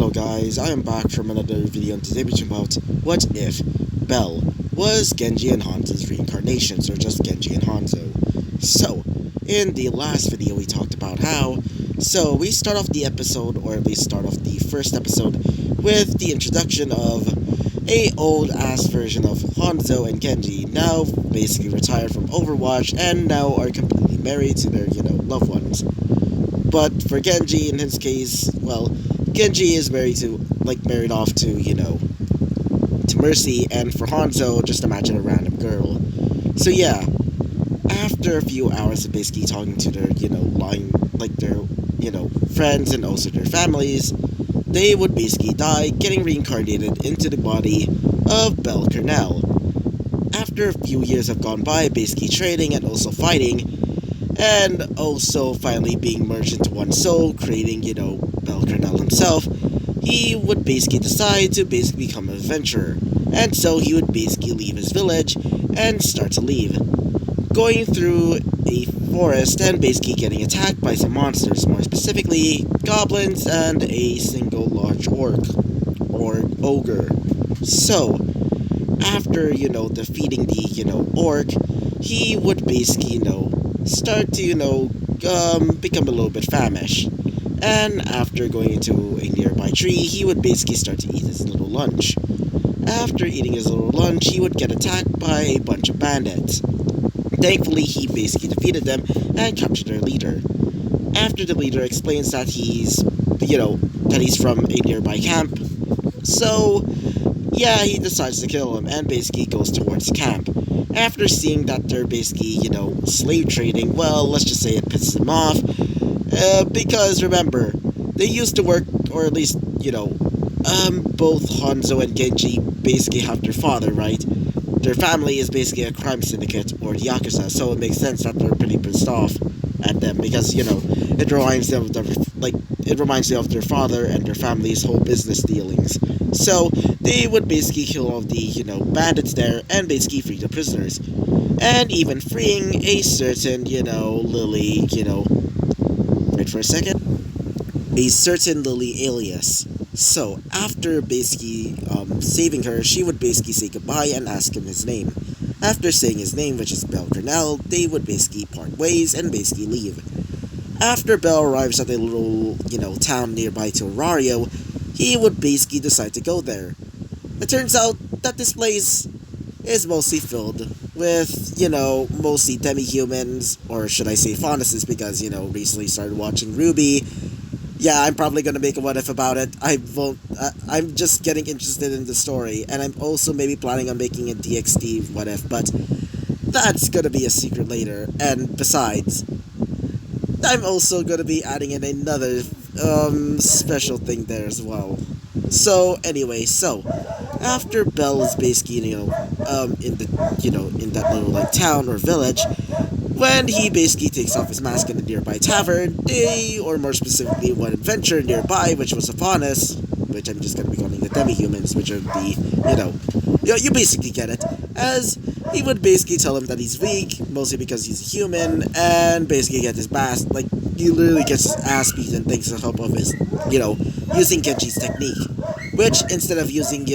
Hello guys, I am back from another video and today we're talking about what if Belle was Genji and Hanzo's reincarnations, or just Genji and Hanzo. So, in the last video we talked about we start off the episode, or at least start off the first episode, with the introduction of a old ass version of Hanzo and Genji, now basically retired from Overwatch and now are completely married to their, loved ones. But for Genji, in his case, well, Genji is married off to Mercy, and for Hanzo, just imagine a random girl. So yeah, after a few hours of basically talking to their, friends and also their families, they would basically die, getting reincarnated into the body of Belle Cornell. After a few years have gone by, basically trading and also fighting, and also finally being merged into one soul, creating, Belle Cornell himself, he would basically decide to basically become an adventurer. And so he would basically leave his village and start to leave, going through a forest and basically getting attacked by some monsters, more specifically goblins and a single large orc, or ogre. So, after, defeating the, orc, he would basically, start to, become a little bit famished. And after going into a nearby tree, he would basically start to eat his little lunch. After eating his little lunch, he would get attacked by a bunch of bandits. Thankfully, he basically defeated them and captured their leader. After the leader explains that he's from a nearby camp, so yeah, he decides to kill him and basically goes towards the camp. After seeing that they're basically, slave trading, well, let's just say it pisses him off. Because remember, they used to work, or at least, both Hanzo and Genji basically have their father, right? Their family is basically a crime syndicate, or the Yakuza, so it makes sense that they're pretty pissed off at them, because, it reminds them of their father and their family's whole business dealings. So, they would basically kill all the, bandits there, and basically free the prisoners. And even freeing a certain, Lily, wait for a second, a certain Lily alias. So, after basically saving her, she would basically say goodbye and ask him his name. After saying his name, which is Belle Cornell, they would basically part ways and basically leave. After Belle arrives at a little, town nearby to Orario, he would basically decide to go there. It turns out that this place is mostly filled with, mostly demi-humans, or should I say faunuses, because, recently started watching Ruby. Yeah, I'm probably gonna make a what if about it. I'm just getting interested in the story, and I'm also maybe planning on making a DXD what if, but that's gonna be a secret later. And besides, I'm also gonna be adding in another special thing there as well. So anyway, after Belle is basically in that little town or village, when he basically takes off his mask in a nearby tavern, or more specifically one adventurer nearby, which was a faunus, which I'm just gonna be calling the demi-humans, which are the, you basically get it, as he would basically tell him that he's weak, mostly because he's a human, and basically get his he literally gets his ass beaten thanks to the help of his, using Genji's technique, which instead of using,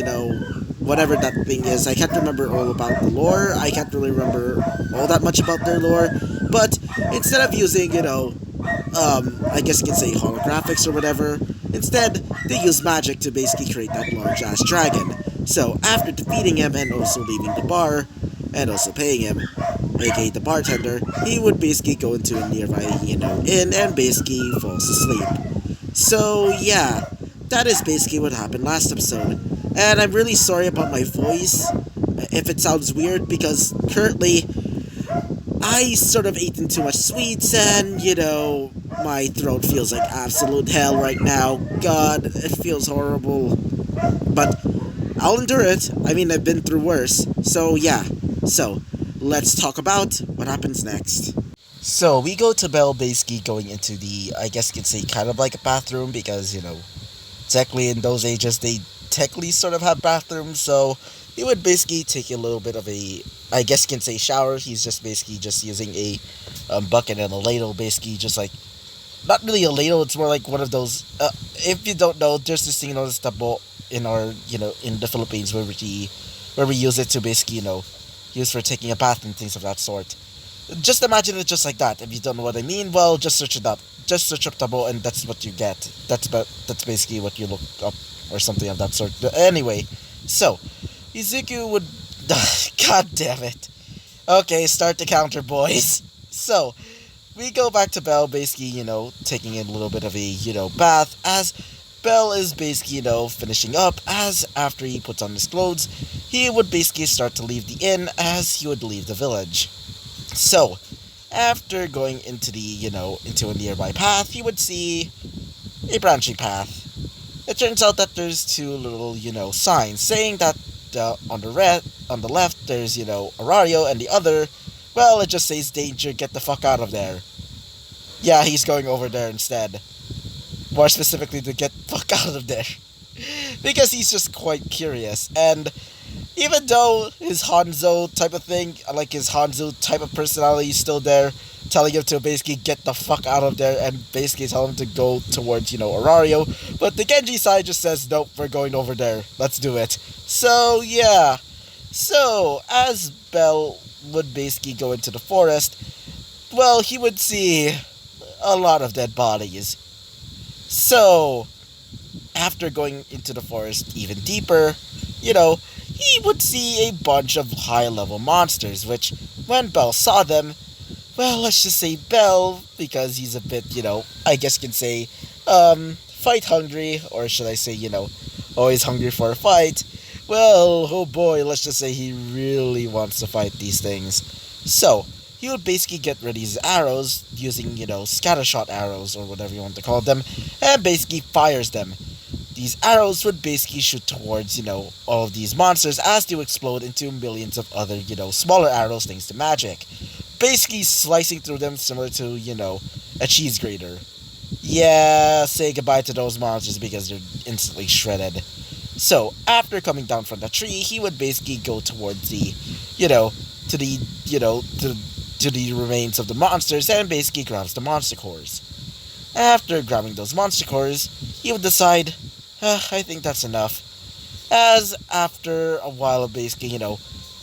whatever that thing is, I can't remember all about the lore, I can't really remember all that much about their lore, but instead of using, I guess you can say holographics or whatever, instead, they use magic to basically create that large-ass dragon. So, after defeating him and also leaving the bar, and also paying him, aka the bartender, he would basically go into a nearby, inn and basically falls asleep. So, yeah, that is basically what happened last episode. And I'm really sorry about my voice, if it sounds weird, because currently, I sort of eaten too much sweets, and, my throat feels like absolute hell right now. God, it feels horrible. But I'll endure it. I mean, I've been through worse. So, yeah. So, let's talk about what happens next. So, we go to Belle basically going into the, I guess you could say, kind of like a bathroom, because, technically in those ages, they technically sort of have bathrooms, so he would basically take a little bit of a, I guess you can say, shower. He's just basically just using a bucket and a ladle, basically just not really a ladle. It's more like one of those. If you don't know, there's this thing known as tabo in our in the Philippines where we use it to basically use for taking a bath and things of that sort. Just imagine it just like that. If you don't know what I mean, well, just search it up. Just search up tabo, and that's what you get. That's basically what you look up or something of that sort. But anyway, so Izuku would. God damn it. Okay, start the counter, boys. So, we go back to Bell basically, taking a little bit of a, bath as Bell is basically, finishing up as after he puts on his clothes, he would basically start to leave the inn as he would leave the village. So, after going into into a nearby path, he would see a branching path. It turns out that there's two little, signs saying that on the left there's, Orario, and the other, well, it just says danger, get the fuck out of there. Yeah, he's going over there instead. More specifically, to get the fuck out of there. Because he's just quite curious, and even though his hanzo type of thing, like his hanzo type of personality is still there, telling him to basically get the fuck out of there and basically tell him to go towards, Orario. But the Genji side just says, nope, we're going over there. Let's do it. So, yeah. So, as Bell would basically go into the forest, well, he would see a lot of dead bodies. So, after going into the forest even deeper, he would see a bunch of high-level monsters, which, when Bell saw them, well, let's just say Bell, because he's a bit, I guess you can say, fight hungry, or should I say, always hungry for a fight. Well, oh boy, let's just say he really wants to fight these things. So, he would basically get ready his arrows using, scattershot arrows, or whatever you want to call them, and basically fires them. These arrows would basically shoot towards, all of these monsters as they would explode into millions of other, smaller arrows thanks to magic. Basically slicing through them similar to, a cheese grater. Yeah, say goodbye to those monsters because they're instantly shredded. So, after coming down from the tree, he would basically go towards the, to the remains of the monsters and basically grabs the monster cores. After grabbing those monster cores, he would decide, I think that's enough. As after a while of basically,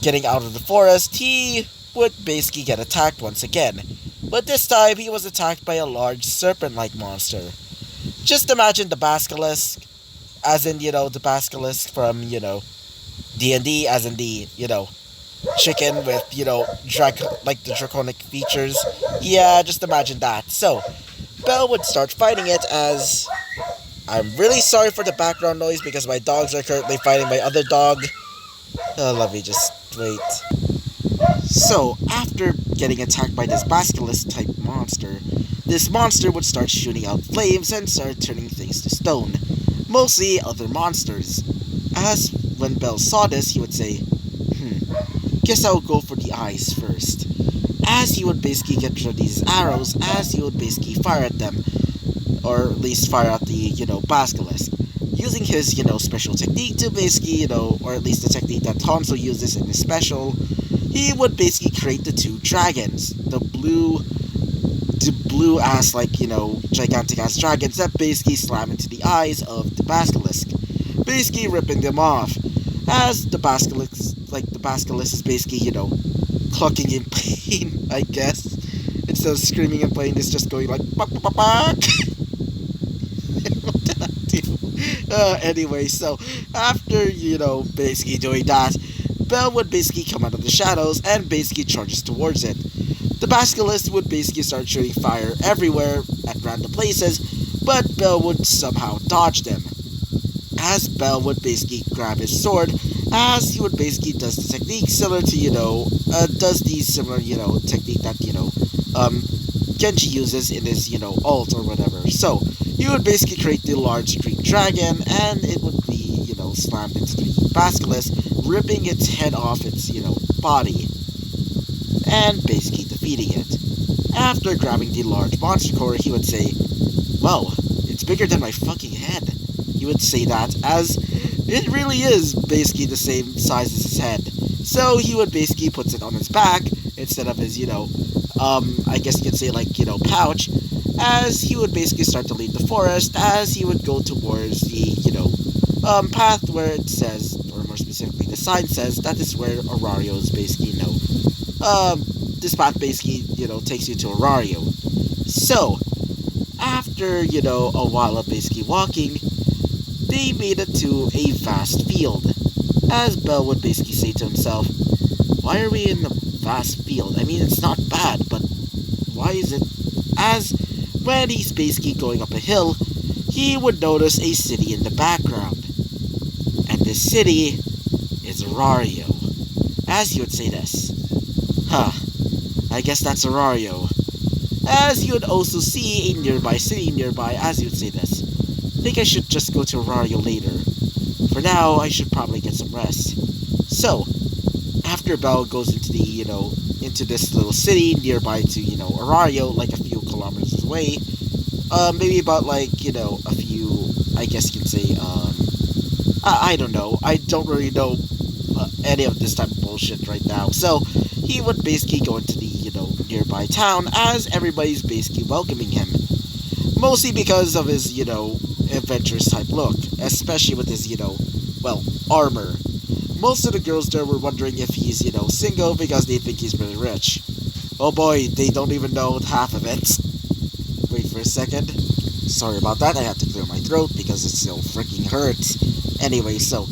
getting out of the forest, he would basically get attacked once again. But this time, he was attacked by a large serpent-like monster. Just imagine the basilisk, as in, the basilisk from, D&D, as in the, chicken with, like the draconic features. Yeah, just imagine that. So, Bell would start fighting it as... I'm really sorry for the background noise because my dogs are currently fighting my other dog. Oh, let me just wait. So, after getting attacked by this basilisk-type monster, this monster would start shooting out flames and start turning things to stone. Mostly other monsters. As when Bell saw this, he would say, guess I'll go for the eyes first. As he would basically get rid of these arrows, as he would basically fire at them, or at least fire at the, basilisk. Using his, special technique to basically, or at least the technique that Hanzo uses in his special, he would basically create the two dragons. The blue ass, like, gigantic ass dragons that basically slam into the eyes of the basilisk, basically ripping them off. As the basilisk is basically, clucking in pain, I guess. Instead of screaming in pain, it's just going like, "Bak, bak, bak." What did I do? Anyway, so, after, basically doing that, Bell would basically come out of the shadows and basically charges towards it. The basilisk would basically start shooting fire everywhere at random places, but Bell would somehow dodge them. As Bell would basically grab his sword, as he would basically does the technique similar to, does the similar, technique that, Genji uses in his, ult or whatever. So, he would basically create the large green dragon, and it would be, slammed into the basilisk, ripping its head off its, body, and basically defeating it. After grabbing the large monster core, he would say, "Whoa, it's bigger than my fucking head." He would say that, as it really is basically the same size as his head. So he would basically puts it on his back, instead of his, I guess you could say, like, pouch, as he would basically start to leave the forest as he would go towards the, path where it says, or more specifically, the sign says that is where Orario is basically, this path basically, takes you to Orario. So, after, a while of basically walking, they made it to a vast field. As Bell would basically say to himself, why are we in a vast field? I mean, it's not bad, but why is it? As when he's basically going up a hill, he would notice a city in the background. And this city is Orario. As he would say this, I guess that's Orario. As you would also see a nearby city nearby, as you would say this, I think I should just go to Orario later. For now, I should probably get some rest. So, after Bell goes into the, into this little city nearby to, Orario, like a few kilometers away, maybe about like, a few, I guess you can say, I don't know. I don't really know any of this type of bullshit right now. So, he would basically go into the, nearby town as everybody's basically welcoming him. Mostly because of his, adventurous type look, especially with his, armor. Most of the girls there were wondering if he's, single because they think he's really rich. Oh boy, they don't even know half of it. Wait for a second. Sorry about that, I had to clear my throat because it still freaking hurts. Anyway, so,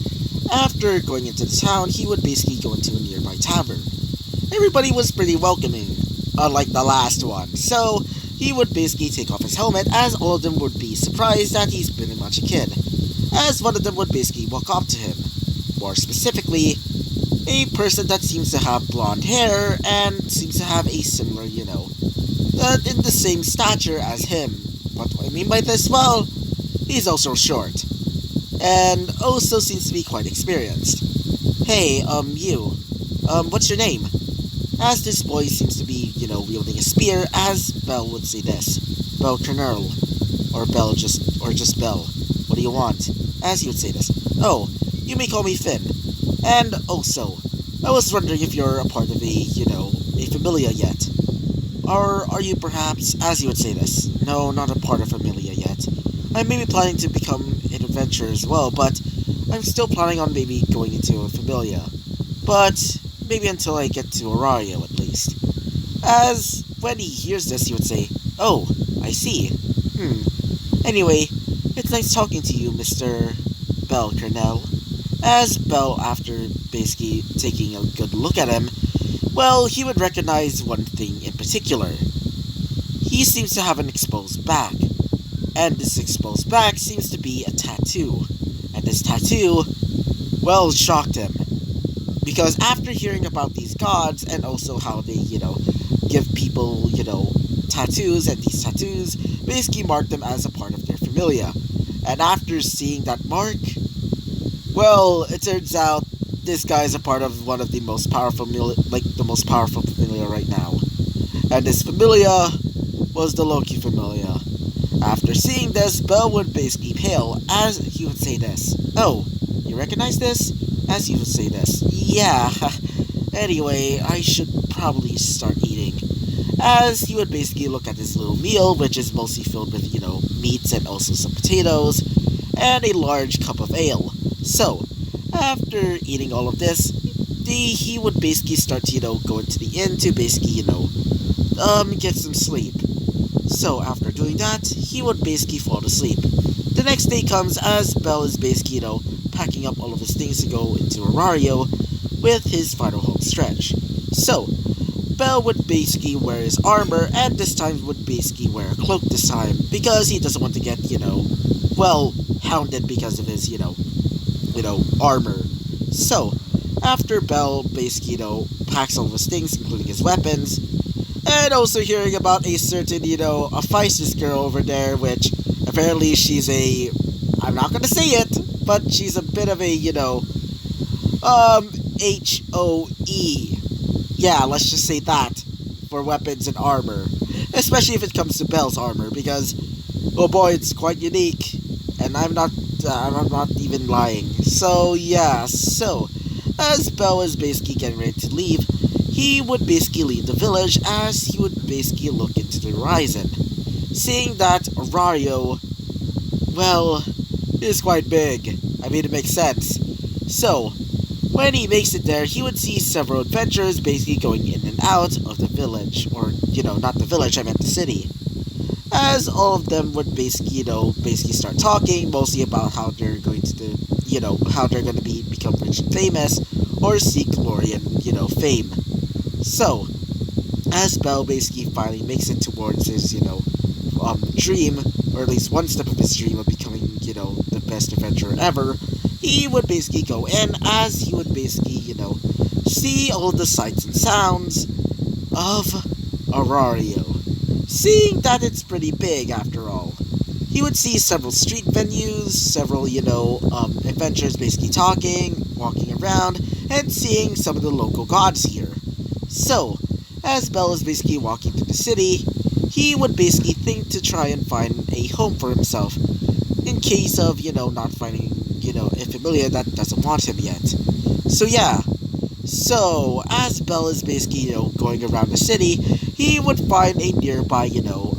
after going into the town, he would basically go into a nearby tavern. Everybody was pretty welcoming, unlike the last one, so he would basically take off his helmet as all of them would be surprised that he's pretty much a kid, as one of them would basically walk up to him. More specifically, a person that seems to have blonde hair and seems to have a similar, in the same stature as him. What do I mean by this? Well, he's also short, and also seems to be quite experienced. Hey, you, what's your name? As this boy seems to be, wielding a spear, as Bell would say this. Bell Colonel, or just Bell. What do you want? As he would say this. Oh, you may call me Finn. And also, I was wondering if you're a part of a familia yet. Or are you perhaps, as he would say this, no, not a part of familia yet. I may be planning to become an adventurer as well, but I'm still planning on maybe going into a familia. But maybe until I get to Orario at least. As when he hears this, he would say, oh, I see. Anyway, it's nice talking to you, Mr. Bell Colonel. As Bell, after basically taking a good look at him, well, he would recognize one thing in particular. He seems to have an exposed back. And this exposed back seems to be a tattoo. And this tattoo, well, shocked him. Because after hearing about these gods and also how they, give people, tattoos, and these tattoos basically mark them as a part of their familia. And after seeing that mark, well, it turns out this guy is a part of one of the most powerful, the most powerful familia right now. And this familia was the Loki familia. After seeing this, Bell would basically pale as he would say this. Oh, you recognize this? As he would say this. Yeah. Anyway, I should probably start eating. As he would basically look at his little meal, which is mostly filled with, meats and also some potatoes, and a large cup of ale. So, after eating all of this, he would basically start to, go into the inn to basically, get some sleep. So, after doing that, he would basically fall asleep. The next day comes as Bell is basically, packing up all of his things to go into Orario with his final home stretch. So, Bell would basically wear his armor, and this time would basically wear a cloak this time, because he doesn't want to get, hounded because of his, armor. So, after Bell basically, packs all of his things, including his weapons, and also hearing about a certain, a Feistus girl over there, which apparently she's I'm not gonna say it, but she's a bit of a, HOE. Yeah, let's just say that for weapons and armor. Especially if it comes to Bell's armor, because, oh boy, it's quite unique. And I'm not even lying. So, yeah, as Bell is basically getting ready to leave, he would basically leave the village as he would basically look into the horizon. seeing that Orario, well, is quite big. I mean, it makes sense. So, when he makes it there, he would see several adventurers basically going in and out of the village. Or, not the village, I meant the city. As all of them would basically, basically start talking, mostly about how they're going to how they're going to become rich and famous, or seek glory and, fame. So, as Bell basically finally makes it towards his, dream, or at least one step of his dream of becoming, the best adventurer ever, he would basically go in as he would basically, see all the sights and sounds of Orario. Seeing that it's pretty big after all. He would see several street venues, several, adventurers basically talking, walking around, and seeing some of the local gods here. So, as Bell is basically walking through the city, he would basically think to try and find a home for himself, in case of, not finding, a familiar that doesn't want him yet. So yeah. So, as Bell is basically, going around the city, he would find a nearby,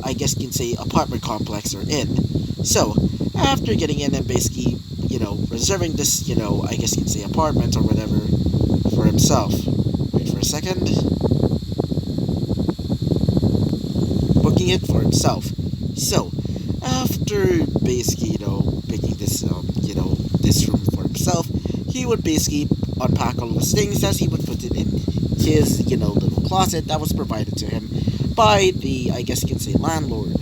I guess you can say apartment complex or inn. So, after getting in and basically, reserving this, I guess you can say apartment or whatever for himself. Wait for a second. Booking it for himself. So, after basically, picking this, this room for himself, he would basically unpack all of his things as he would put it in his, little closet that was provided to him by the, I guess you can say, landlord.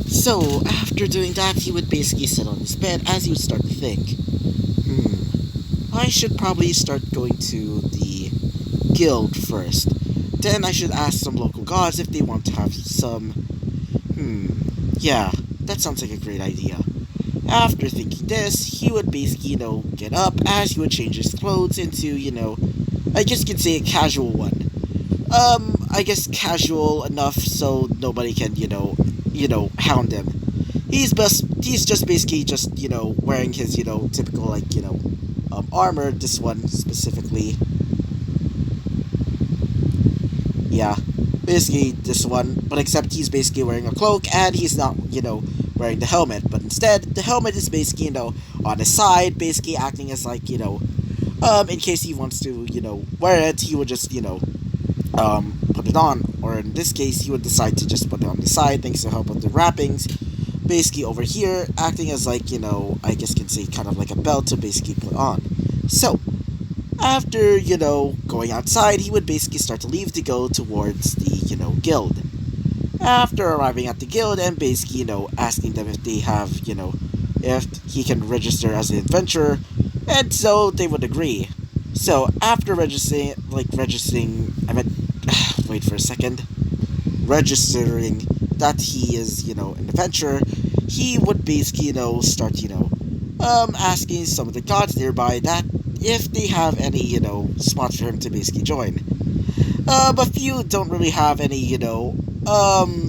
So, after doing that, he would basically sit on his bed as he would start to think, I should probably start going to the guild first. Then I should ask some local gods if they want to have some... yeah, that sounds like a great idea. After thinking this, he would basically, get up as he would change his clothes into, I guess you could say a casual one. I guess casual enough so nobody can, hound him. He's just basically just, wearing his, typical, like, armor, this one specifically. Yeah, basically this one, but except he's basically wearing a cloak and he's not, wearing the helmet, but instead the helmet is basically, on his side, basically acting as like, in case he wants to, wear it, he would just, put it on, or in this case, he would decide to just put it on the side thanks to help of the wrappings, basically over here, acting as like, I guess you can say kind of like a belt to basically put on. So, after, going outside, he would basically start to leave to go towards the, guild. After arriving at the guild and basically, asking them if they have, if he can register as an adventurer, and so they would agree. So, after registering, wait for a second, registering that he is, an adventurer, he would basically, start, asking some of the gods nearby that if they have any, spots for him to basically join. But few don't really have any,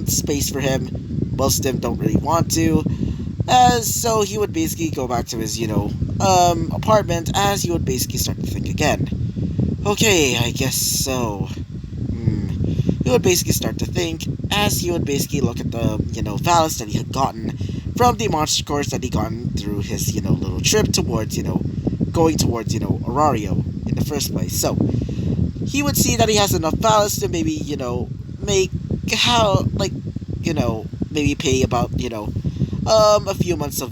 space for him. Most of them don't really want to. So he would basically go back to his, apartment as he would basically start to think again. Okay, I guess so. He would basically start to think as he would basically look at the, valise that he had gotten from the monster course that he gotten through his, little trip towards, going towards, Orario in the first place. So, he would see that he has enough balance to maybe, make how, like, maybe pay about, a few months of,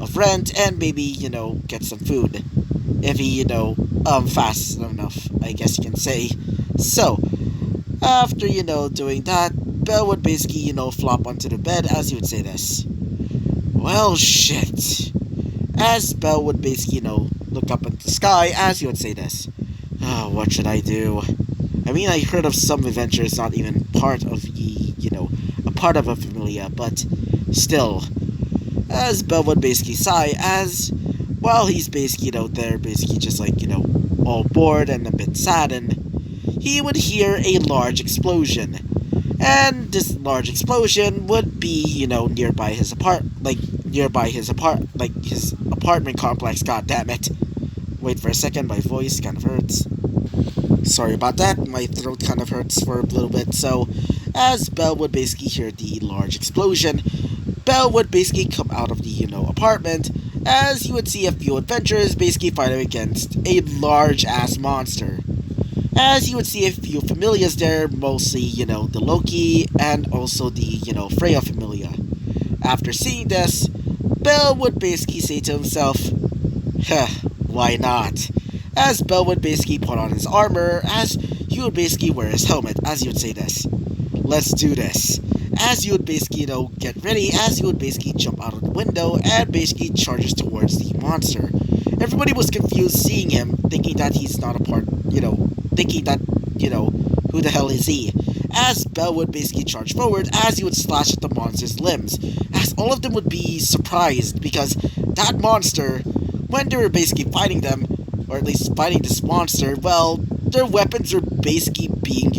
of rent and maybe, get some food. If he, fasts enough, I guess you can say. So, after, doing that, Bell would basically, flop onto the bed as he would say this. Well, shit. As Bell would basically, look up at the sky as he would say this. Oh, what should I do? I mean, I heard of some adventures not even part of a part of a familia, but still. As Bell would basically sigh as, while he's basically, there, basically just like, all bored and a bit saddened, he would hear a large explosion. And this large explosion would be, nearby his his apartment complex, god damn it. Wait for a second, my voice kind of hurts. Sorry about that, my throat kind of hurts for a little bit. So, As Belle would basically hear the large explosion, Belle would basically come out of the, apartment, as you would see a few adventurers basically fighting against a large-ass monster. As you would see a few familiars there, mostly, the Loki and also the, Freya familia. After seeing this, Belle would basically say to himself, "Huh, why not?" As Belle would basically put on his armor, as he would basically wear his helmet, as you would say this. "Let's do this." As you would basically, get ready, as you would basically jump out of the window and basically charges towards the monster. Everybody was confused seeing him, thinking that he's not a part, thinking that, who the hell is he? As Belle would basically charge forward, as he would slash at the monster's limbs, as all of them would be surprised, because that monster, when they were basically fighting them, or at least fighting this monster, well, their weapons are basically being,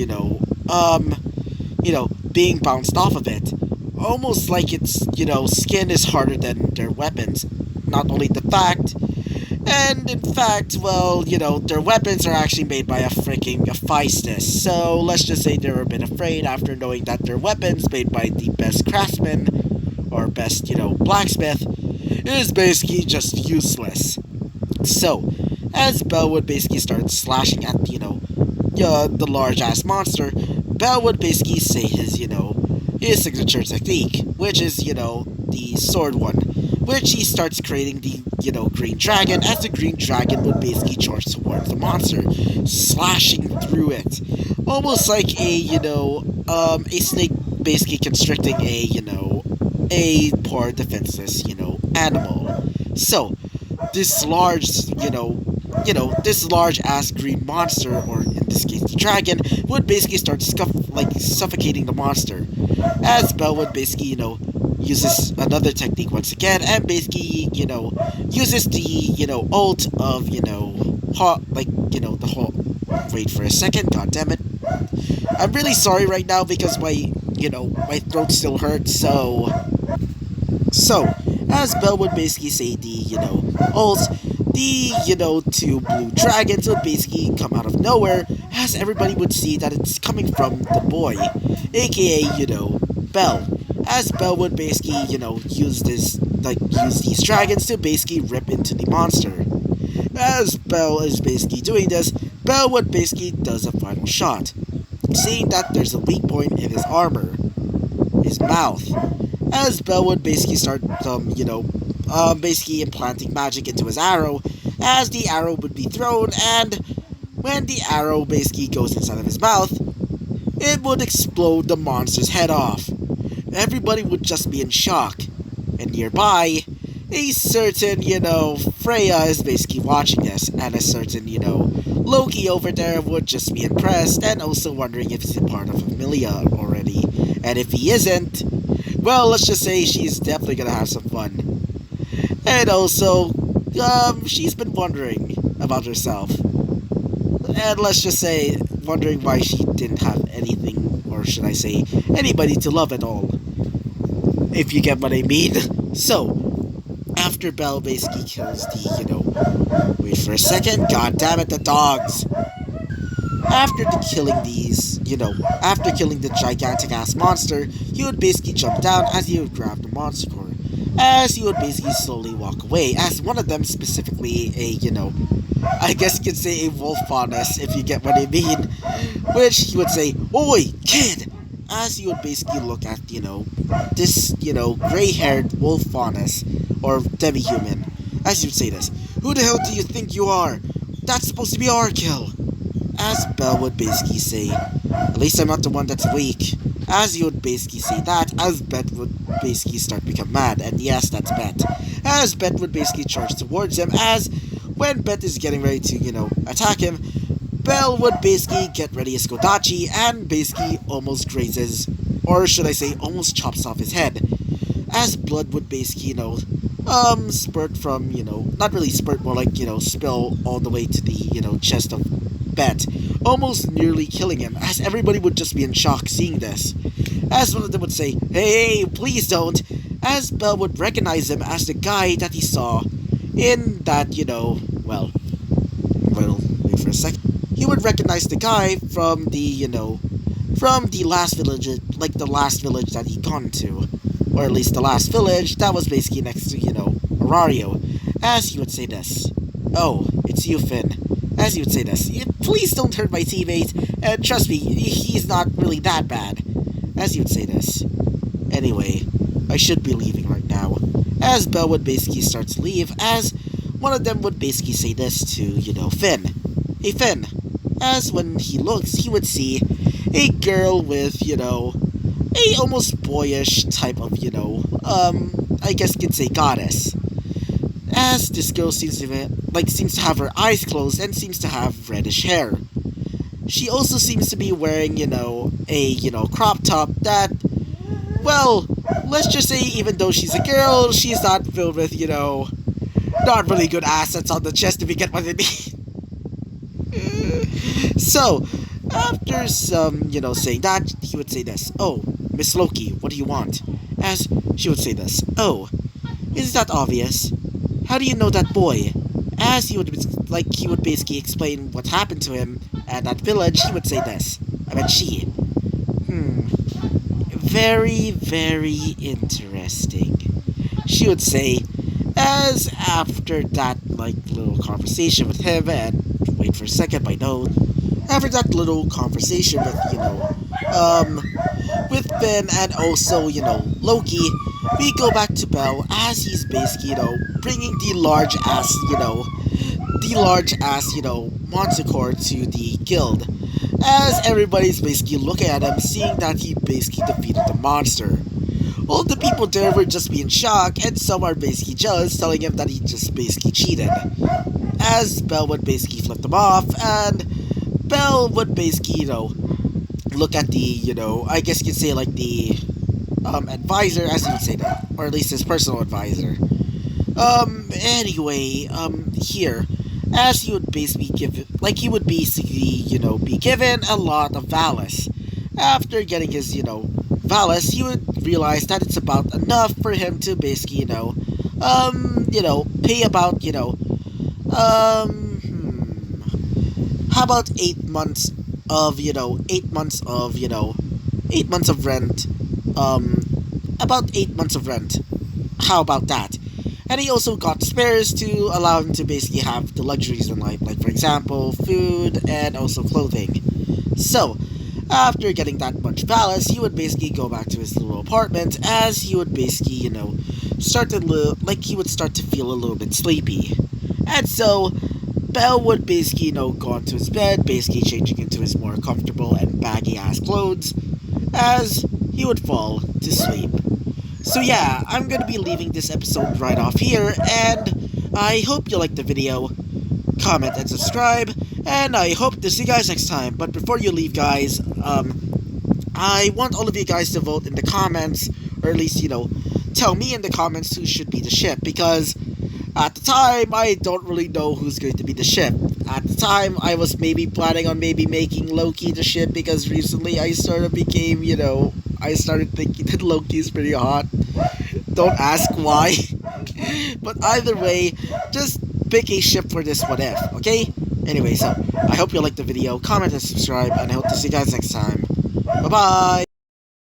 being bounced off of it. Almost like its, skin is harder than their weapons. Not only the fact, and in fact, well, their weapons are actually made by a freaking Hephaestus. So let's just say they were a bit afraid after knowing that their weapons made by the best craftsman, or best, blacksmith, is basically just useless. So, as Belle would basically start slashing at, the large-ass monster, Belle would basically say his signature technique, which is, the sword one, which he starts creating the, green dragon, as the green dragon would basically charge towards the monster, slashing through it. Almost like a snake basically constricting a poor defenseless, animal. So, this large, this large-ass green monster, or in this case the dragon, would basically start suffocating the monster. As Belle would basically, uses another technique once again, and basically, uses the, ult of, the whole... Wait for a second, god damn it. I'm really sorry right now because my throat still hurts, So, as Belle would basically say the, ult, the, two blue dragons would basically come out of nowhere, as everybody would see that it's coming from the boy, aka, Belle. As Belle would basically, use these dragons to basically rip into the monster. As Belle is basically doing this, Belle would basically does a final shot, seeing that there's a weak point in his armor, his mouth. As Belle would basically start, basically implanting magic into his arrow, as the arrow would be thrown, and when the arrow basically goes inside of his mouth, it would explode the monster's head off. Everybody would just be in shock, and nearby, a certain, Freya is basically watching this, and a certain, Loki over there would just be impressed, and also wondering if he's a part of Amelia already, and if he isn't, well, let's just say she's definitely gonna have some fun. And also, she's been wondering about herself. And let's just say, wondering why she didn't have anything, or should I say, anybody to love at all. If you get what I mean. So, after Belle basically kills the, wait for a second, god damn it, the dogs. After killing the gigantic ass monster, he would basically jump down as he would grab the monster core. As he would basically slowly walk away, as one of them specifically I guess you could say a wolf faunus, if you get what I mean, which he would say, "Oi, kid!" As he would basically look at, this, gray-haired wolf faunus, or demi-human, as he would say this, "Who the hell do you think you are? That's supposed to be our kill." As Belle would basically say, "At least I'm not the one that's weak." As he would basically say that, as Bet would basically start to become mad, and yes, that's Bet. As Bet would basically charge towards him, as when Bet is getting ready to, attack him, Belle would basically get ready as Kodachi, and basically almost grazes, or should I say, almost chops off his head. As blood would basically, spurt from, not really spurt, more like, spill all the way to the, chest of Bet, almost nearly killing him, as everybody would just be in shock seeing this. As one of them would say, "Hey, please don't," as Belle would recognize him as the guy that he saw in that, well, wait for a second. He would recognize the guy from the, from the last village, like the last village that he'd gone to. Or at least the last village that was basically next to, Orario, as he would say this. "Oh, it's you, Finn." As he would say this. "Please don't hurt my teammate, and trust me, he's not really that bad." As he would say this. "Anyway, I should be leaving right now." As Belle would basically start to leave, as one of them would basically say this to, Finn. "Hey, Finn." As when he looks, he would see a girl with, a almost boyish type of, I guess you could say goddess. As this girl seems to have her eyes closed and seems to have reddish hair. She also seems to be wearing, a, crop top that, well, let's just say even though she's a girl, she's not filled with, not really good assets on the chest, if you get what I mean. So, after some, saying that, he would say this. "Oh, Miss Loki, what do you want?" As she would say this. "Oh, is that obvious? How do you know that boy?" As he would basically explain what happened to him at that village, he would say this. She. Very, very interesting. She would say, as after that, little conversation with him, and wait for a second, my note. After that little conversation with Finn and also, Loki, we go back to Belle as he's basically, bringing the large ass, Manticore to the guild. As everybody's basically looking at him, seeing that he basically defeated the monster. All the people there were just being shocked, and some are basically jealous, telling him that he just basically cheated. As Belle would basically flip them off, and Belle would basically, look at the, I guess you could say the advisor, as he would say that, or at least his personal advisor. Anyway, here, as he would basically be given a lot of Valis. After getting his, Valis, he would realize that it's about enough for him to basically, pay about, how about 8 months of, 8 months of, 8 months of rent, about 8 months of rent. How about that? And he also got spares to allow him to basically have the luxuries in life, like for example, food and also clothing. So, after getting that much Valis, he would basically go back to his little apartment as he would basically, start to feel a little bit sleepy. And so, Belle would basically, go into his bed, basically changing into his more comfortable and baggy-ass clothes, as he would fall to sleep. So yeah, I'm gonna be leaving this episode right off here, and I hope you liked the video. Comment and subscribe, and I hope to see you guys next time. But before you leave, guys, I want all of you guys to vote in the comments, or at least, tell me in the comments who should be the ship, because at the time, I don't really know who's going to be the ship. At the time, I was maybe planning on making Loki the ship, because recently I sort of became, I started thinking that Loki's pretty hot. Don't ask why. But either way, just pick a ship for this what if, okay? Anyway, so, I hope you liked the video, comment and subscribe, and I hope to see you guys next time. Bye-bye!